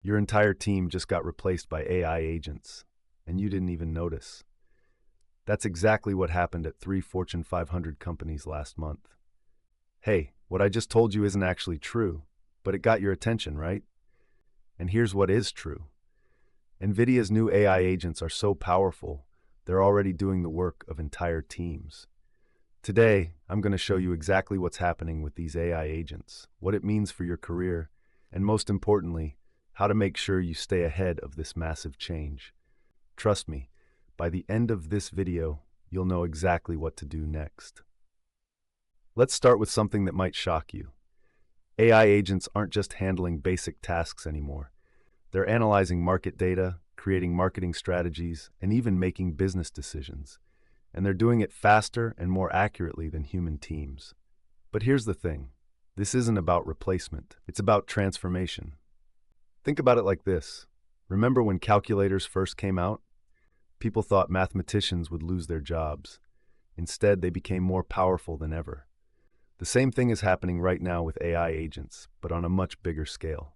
Your entire team just got replaced by AI agents, and you didn't even notice. That's exactly what happened at 3 Fortune 500 companies last month. Hey, what I just told you isn't actually true, but it got your attention, right? And here's what is true. NVIDIA's new AI agents are so powerful, they're already doing the work of entire teams. Today, I'm going to show you exactly what's happening with these AI agents, what it means for your career, and most importantly, how to make sure you stay ahead of this massive change. Trust me, by the end of this video, you'll know exactly what to do next. Let's start with something that might shock you. AI agents aren't just handling basic tasks anymore. They're analyzing market data, creating marketing strategies, and even making business decisions. And they're doing it faster and more accurately than human teams. But here's the thing. This isn't about replacement. It's about transformation. Think about it like this. Remember when calculators first came out? People thought mathematicians would lose their jobs. Instead, they became more powerful than ever. The same thing is happening right now with AI agents, but on a much bigger scale.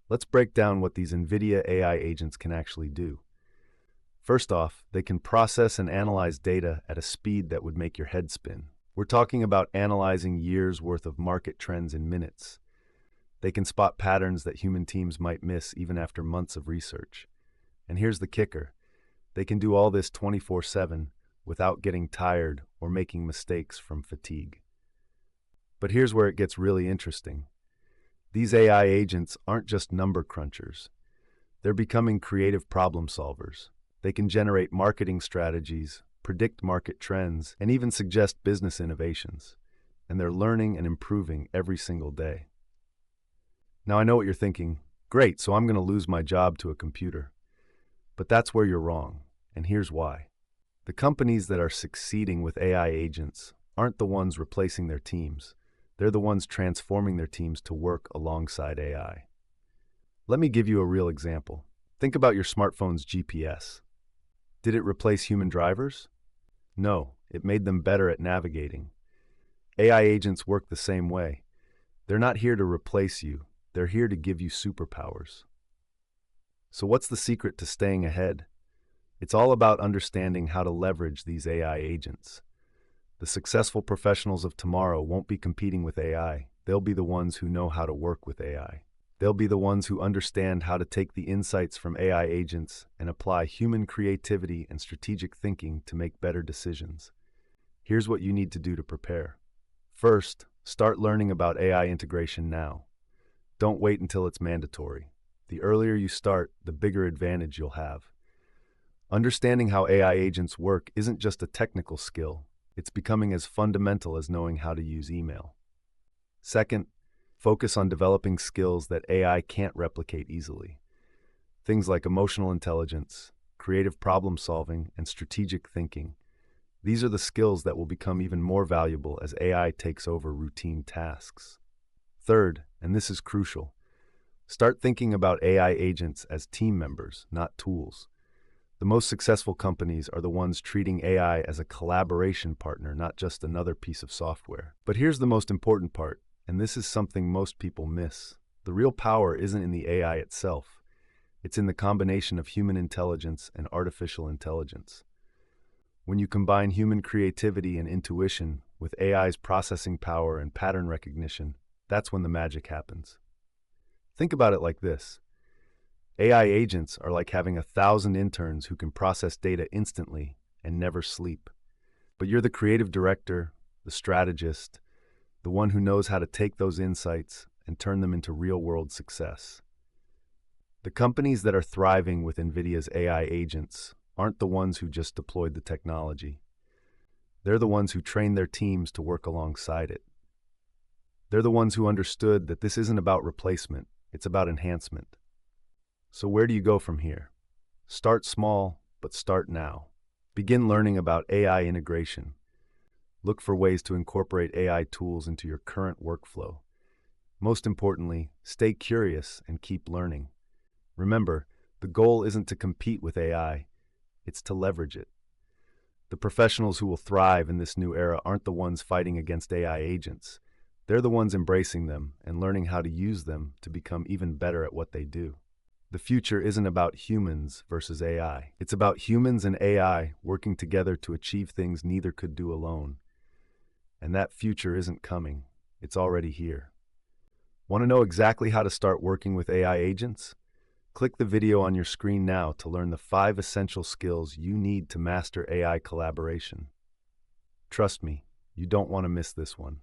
Let's break down what these NVIDIA AI agents can actually do. First off, they can process and analyze data at a speed that would make your head spin. We're talking about analyzing years' worth of market trends in minutes. They can spot patterns that human teams might miss even after months of research. And here's the kicker. They can do all this 24/7 without getting tired or making mistakes from fatigue. But here's where it gets really interesting. These AI agents aren't just number crunchers. They're becoming creative problem solvers. They can generate marketing strategies, predict market trends, and even suggest business innovations. And they're learning and improving every single day. Now I know what you're thinking. Great, so I'm going to lose my job to a computer. But that's where you're wrong, and here's why. The companies that are succeeding with AI agents aren't the ones replacing their teams. They're the ones transforming their teams to work alongside AI. Let me give you a real example. Think about your smartphone's GPS. Did it replace human drivers? No, it made them better at navigating. AI agents work the same way. They're not here to replace you. They're here to give you superpowers. So what's the secret to staying ahead? It's all about understanding how to leverage these AI agents. The successful professionals of tomorrow won't be competing with AI. They'll be the ones who know how to work with AI. They'll be the ones who understand how to take the insights from AI agents and apply human creativity and strategic thinking to make better decisions. Here's what you need to do to prepare. First, start learning about AI integration now. Don't wait until it's mandatory. The earlier you start, the bigger advantage you'll have. Understanding how AI agents work isn't just a technical skill. It's becoming as fundamental as knowing how to use email. Second, focus on developing skills that AI can't replicate easily. Things like emotional intelligence, creative problem solving, and strategic thinking. These are the skills that will become even more valuable as AI takes over routine tasks. Third, and this is crucial, start thinking about AI agents as team members, not tools. The most successful companies are the ones treating AI as a collaboration partner, not just another piece of software. But here's the most important part, and this is something most people miss. The real power isn't in the AI itself. It's in the combination of human intelligence and artificial intelligence. When you combine human creativity and intuition with AI's processing power and pattern recognition, that's when the magic happens. Think about it like this. AI agents are like having 1,000 interns who can process data instantly and never sleep. But you're the creative director, the strategist, the one who knows how to take those insights and turn them into real-world success. The companies that are thriving with NVIDIA's AI agents aren't the ones who just deployed the technology. They're the ones who trained their teams to work alongside it. They're the ones who understood that this isn't about replacement, it's about enhancement. So where do you go from here? Start small, but start now. Begin learning about AI integration. Look for ways to incorporate AI tools into your current workflow. Most importantly, stay curious and keep learning. Remember, the goal isn't to compete with AI, it's to leverage it. The professionals who will thrive in this new era aren't the ones fighting against AI agents. They're the ones embracing them and learning how to use them to become even better at what they do. The future isn't about humans versus AI. It's about humans and AI working together to achieve things neither could do alone. And that future isn't coming. It's already here. Want to know exactly how to start working with AI agents? Click the video on your screen now to learn the 5 essential skills you need to master AI collaboration. Trust me, you don't want to miss this one.